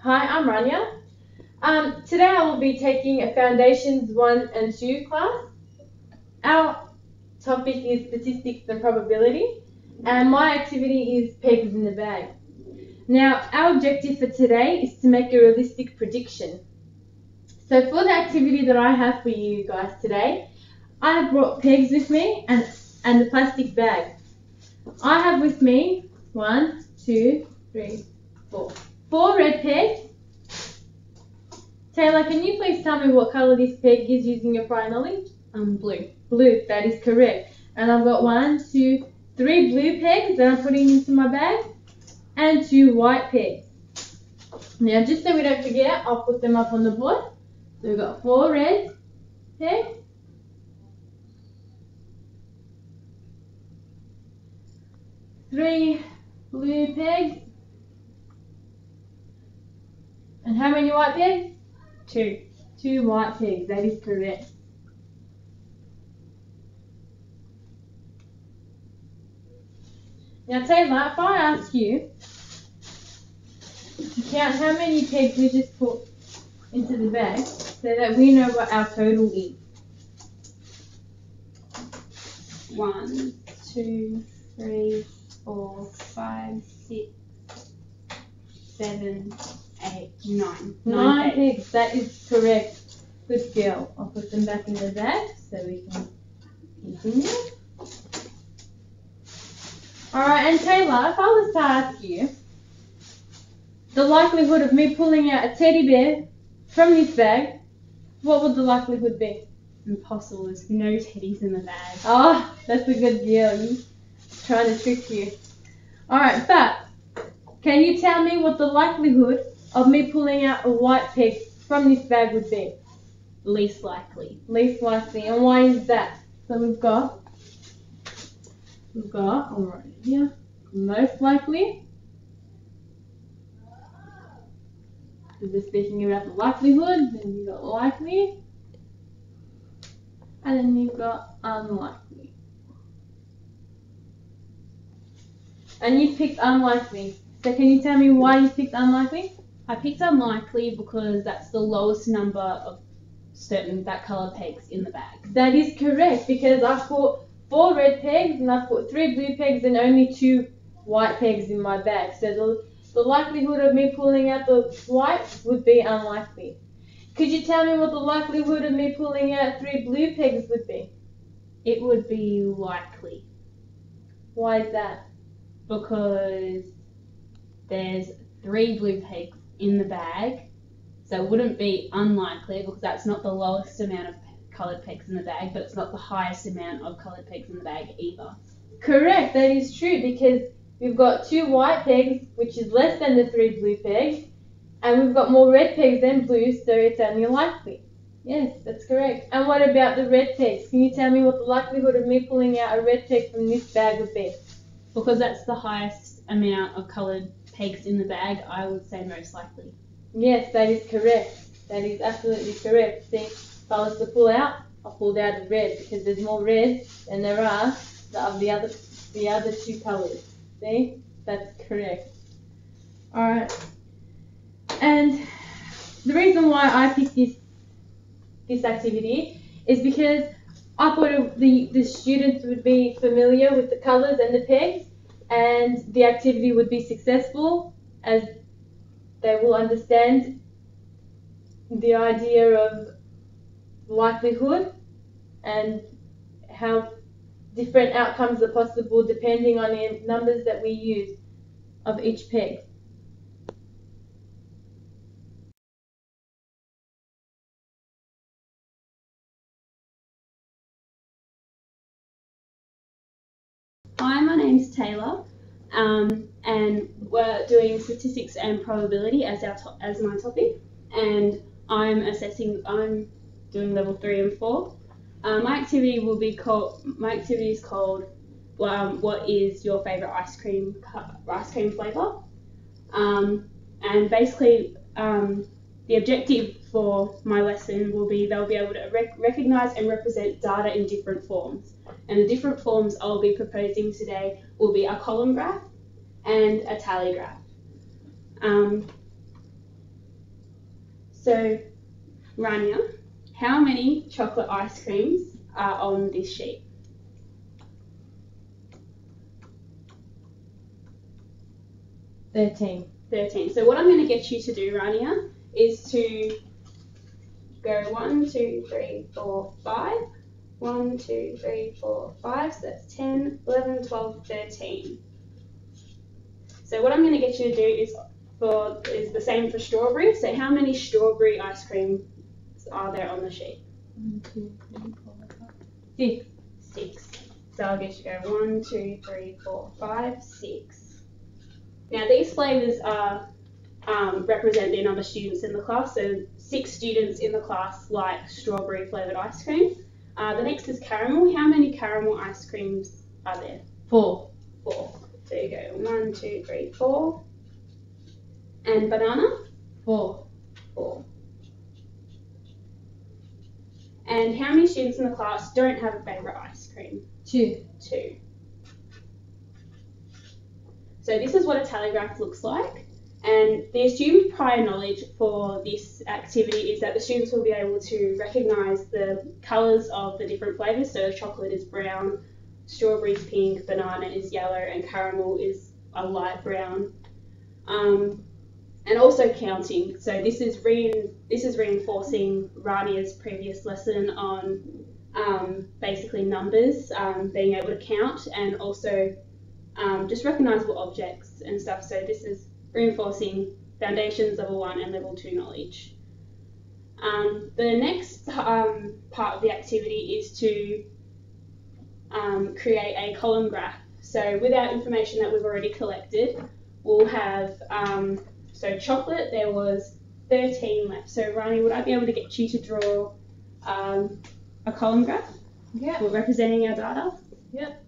Hi, I'm Rania. Today I will be taking a Foundations 1 and 2 class. Our topic is statistics and probability, and my activity is pegs in the bag. Now, our objective for today is to make a realistic prediction. So for the activity that I have for you guys today, I have brought pegs with me and the plastic bag. I have with me 1, 2, 3, 4. 4 red pegs. Taylor, can you please tell me what colour this peg is using your prior knowledge? Blue. Blue, that is correct. And I've got 1, 2, 3 blue pegs that I'm putting into my bag and 2 white pegs. Now, just so we don't forget, I'll put them up on the board. So we've got 4 red pegs, 3 blue pegs, and how many white pegs? 2. 2 white pegs, that is correct. Now Taylor, if I ask you to count how many pegs we just put into the bag so that we know what our total is. 1, 2, 3, 4, 5, 6, 7, 8, 9. 9 pegs, that is correct. Good girl. I'll put them back in the bag so we can continue. Alright, and Taylor, if I was to ask you the likelihood of me pulling out a teddy bear from this bag, what would the likelihood be? Impossible. There's no teddies in the bag. Oh, that's a good girl. He's trying to trick you. Alright, but can you tell me what the likelihood of me pulling out a white peg from this bag would be? Least likely. Least likely. And why is that? So we've got, I'll write it here, most likely. So we're speaking about the likelihood, then you've got likely, and then you've got unlikely. And you picked unlikely. So can you tell me why you picked unlikely? I picked unlikely because that's the lowest number of certain that colour pegs in the bag. That is correct, because I put 4 red pegs and I put 3 blue pegs and only 2 white pegs in my bag. So the likelihood of me pulling out the white would be unlikely. Could you tell me what the likelihood of me pulling out 3 blue pegs would be? It would be likely. Why is that? Because there's 3 blue pegs in the bag, so it wouldn't be unlikely because that's not the lowest amount of coloured pegs in the bag, but it's not the highest amount of coloured pegs in the bag either. Correct, that is true, because we've got 2 white pegs, which is less than the 3 blue pegs, and we've got more red pegs than blue, so it's only likely. Yes, that's correct. And what about the red pegs? Can you tell me what the likelihood of me pulling out a red peg from this bag would be? Because that's the highest amount of coloured pegs in the bag, I would say most likely. Yes, that is correct. That is absolutely correct. See, if I was to pull out, I pulled out a red because there's more red than there are of the other 2 colours. See, that's correct. Alright. And the reason why I picked this activity is because I thought the students would be familiar with the colours and the pegs, and the activity would be successful as they will understand the idea of likelihood and how different outcomes are possible depending on the numbers that we use of each peg. Hi, my name's Taylor, and we're doing statistics and probability as my topic, and I'm doing level 3 and 4. My activity is called what is your favourite ice cream flavour? And basically the objective for my lesson will be they'll be able to recognise and represent data in different forms. And the different forms I'll be proposing today will be a column graph and a tally graph. So, Rania, how many chocolate ice creams are on this sheet? 13. 13. So what I'm going to get you to do, Rania, is to go 1, 2, 3, 4, 5. 1, 2, 3, 4, 5. So that's 10, 11, 12, 13. So what I'm going to get you to do is the same for strawberry. So how many strawberry ice creams are there on the sheet? 1, 2, 3, 4, 5. 6. 6. So I'll get you to go 1, 2, 3, 4, 5, 6. Now these flavours are represent the number of students in the class. So 6 students in the class like strawberry flavoured ice cream. The next is caramel. How many caramel ice creams are there? 4. 4. So you go 1, 2, 3, 4. And banana? 4. 4. And how many students in the class don't have a favourite ice cream? 2. 2. So this is what a tally graph looks like. And the assumed prior knowledge for this activity is that the students will be able to recognise the colours of the different flavours. So chocolate is brown, strawberry is pink, banana is yellow, and caramel is a light brown. And also counting. So this is reinforcing Rania's previous lesson on basically numbers, being able to count, and also just recognisable objects and stuff. So this is reinforcing foundations level 1 and level 2 knowledge. The next part of the activity is to create a column graph. So with our information that we've already collected, we'll have, so chocolate, there was 13 left. So Rani, would I be able to get you to draw a column graph? Yeah. We're representing our data? Yep.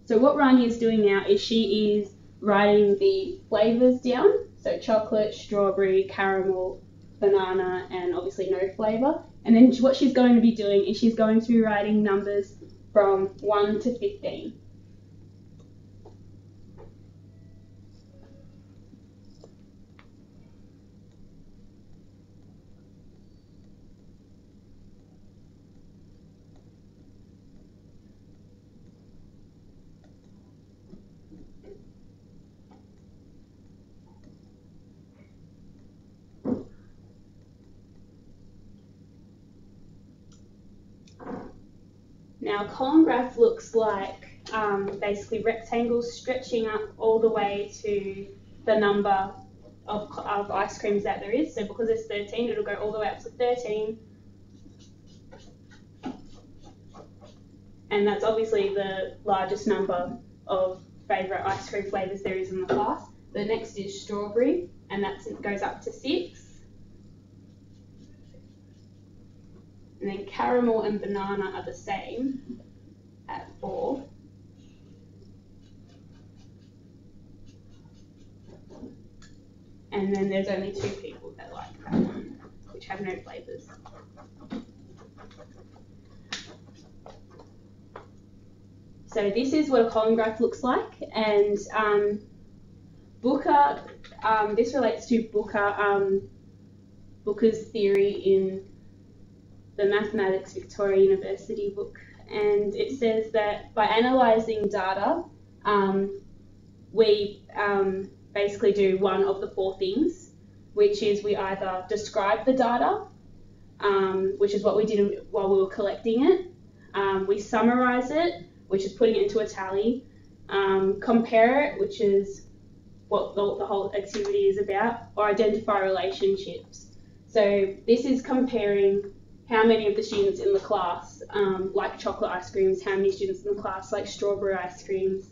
So what Rani is doing now is she is writing the flavours down. So chocolate, strawberry, caramel, banana, and obviously no flavour. And then what she's going to be doing is she's going to be writing numbers from 1 to 15. Now, a column graph looks like basically rectangles stretching up all the way to the number of ice creams that there is. So because there's 13, it'll go all the way up to 13. And that's obviously the largest number of favourite ice cream flavours there is in the class. The next is strawberry, and that goes up to 6. And then caramel and banana are the same at 4. And then there's only 2 people that like that one, which have no flavours. So this is what a column graph looks like, and Booker, this relates to Booker's theory in the Mathematics Victoria University book, and it says that by analysing data, we basically do one of the 4 things, which is we either describe the data, which is what we did while we were collecting it, we summarise it, which is putting it into a tally, compare it, which is what the whole activity is about, or identify relationships. So this is comparing how many of the students in the class like chocolate ice creams, how many students in the class like strawberry ice creams,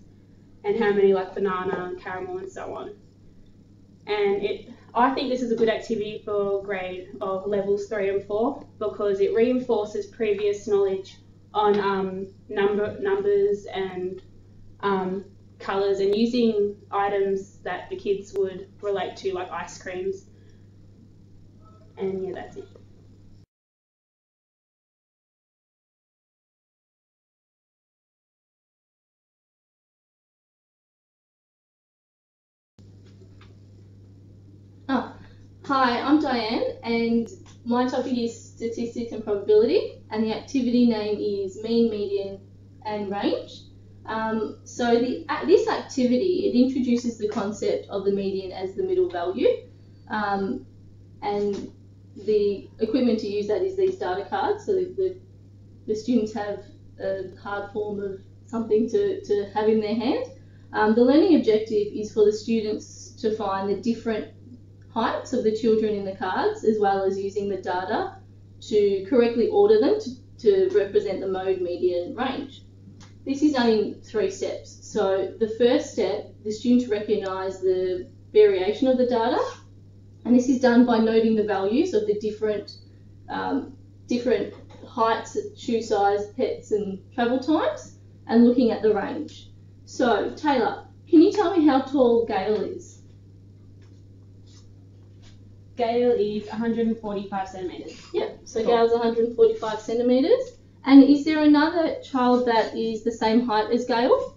and how many like banana and caramel and so on. And I think this is a good activity for grade of levels 3 and 4 because it reinforces previous knowledge on numbers and colours and using items that the kids would relate to, like ice creams. And yeah, that's it. Hi, I'm Diane, and my topic is statistics and probability, and the activity name is mean, median, and range. This activity, it introduces the concept of the median as the middle value, and the equipment to use that is these data cards. So the students have a hard form of something to have in their hand. The learning objective is for the students to find the different heights of the children in the cards, as well as using the data to correctly order them to represent the mode, median, range. This is done in 3 steps. So the first step, the students recognise the variation of the data, and this is done by noting the values of the different heights, shoe size, pets and travel times, and looking at the range. So Taylor, can you tell me how tall Gail is? Gail is 145 centimetres. Yep, so Gail's 145 centimetres. And is there another child that is the same height as Gail?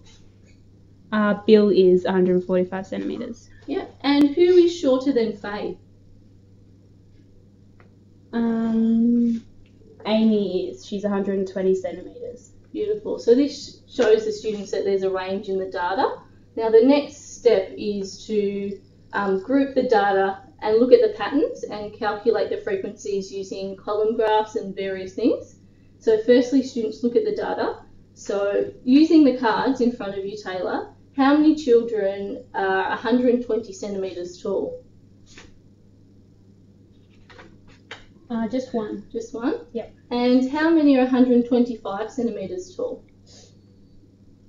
Bill is 145 centimetres. Yeah, and who is shorter than Faye? Amy is. She's 120 centimetres. Beautiful. So this shows the students that there's a range in the data. Now the next step is to group the data and look at the patterns and calculate the frequencies using column graphs and various things. So firstly, students look at the data. So using the cards in front of you, Taylor, how many children are 120 centimetres tall? Just one. Just one? Yep. And how many are 125 centimetres tall?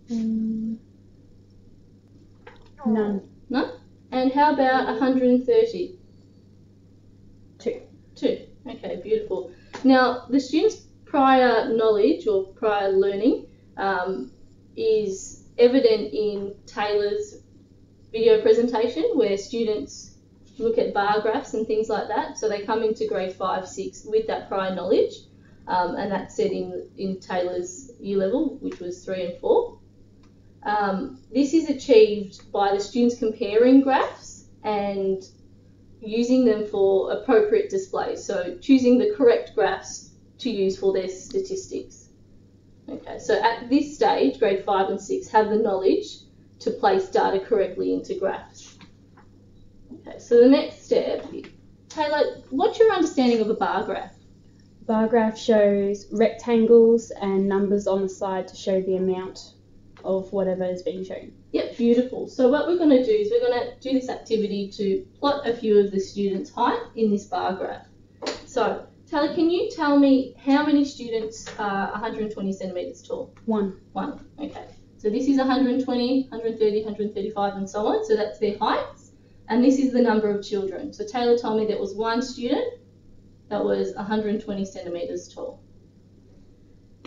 None. None? And how about 130? Two. Okay, beautiful. Now, the students' prior knowledge or prior learning is evident in Taylor's video presentation, where students look at bar graphs and things like that. So they come into grade 5, 6 with that prior knowledge, and that's set in Taylor's year level, which was 3 and 4. This is achieved by the students comparing graphs and using them for appropriate displays. So choosing the correct graphs to use for their statistics. Okay, so at this stage, grade 5 and 6 have the knowledge to place data correctly into graphs. Okay, so the next step, Taylor, what's your understanding of a bar graph? Bar graph shows rectangles and numbers on the side to show the amount of whatever is being shown. Yep, beautiful. So what we're going to do is we're going to do this activity to plot a few of the students' height in this bar graph. So Taylor, can you tell me how many students are 120 centimetres tall? One. Okay. So this is 120, 130, 135 and so on. So that's their heights. And this is the number of children. So Taylor told me there was one student that was 120 centimetres tall.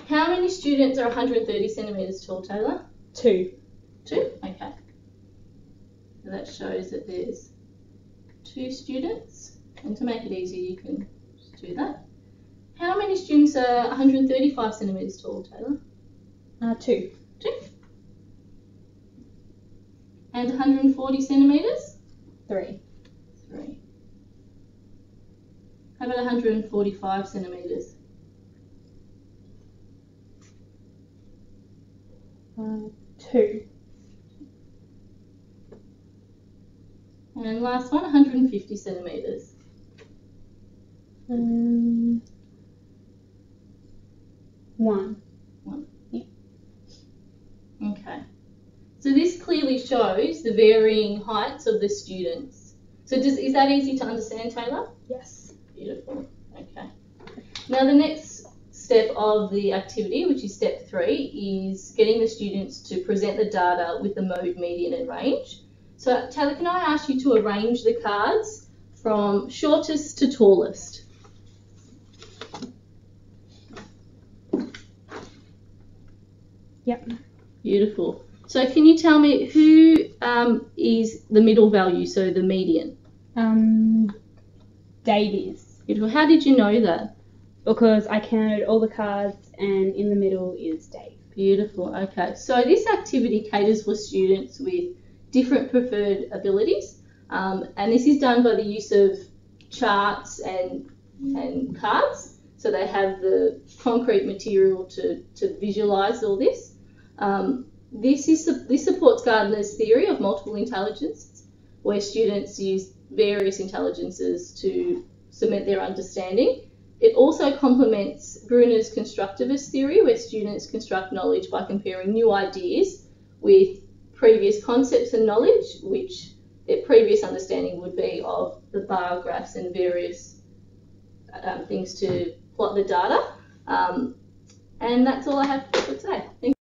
How many students are 130 centimetres tall, Taylor? Two. Okay. So that shows that there's 2 students. And to make it easier, you can just do that. How many students are 135 centimetres tall, Taylor? 2. And 140 centimetres? 3. How about 145 centimetres? 2. And last one, 150 centimetres. 1. Yeah. Okay. So this clearly shows the varying heights of the students. So is that easy to understand, Taylor? Yes. Beautiful. Okay. Now the next step of the activity, which is step 3, is getting the students to present the data with the mode, median and range. So Taylor, can I ask you to arrange the cards from shortest to tallest? Yep. Beautiful. So can you tell me who is the middle value, so the median? Dave is. Beautiful. How did you know that? Because I counted all the cards and in the middle is Dave. Beautiful. Okay. So this activity caters for students with different preferred abilities, and this is done by the use of charts and cards, so they have the concrete material to visualise all this. This supports Gardner's theory of multiple intelligence, where students use various intelligences to cement their understanding. It also complements Bruner's constructivist theory, where students construct knowledge by comparing new ideas with previous concepts and knowledge, which their previous understanding would be of the bar graphs and various things to plot the data. And that's all I have for today. Thank you.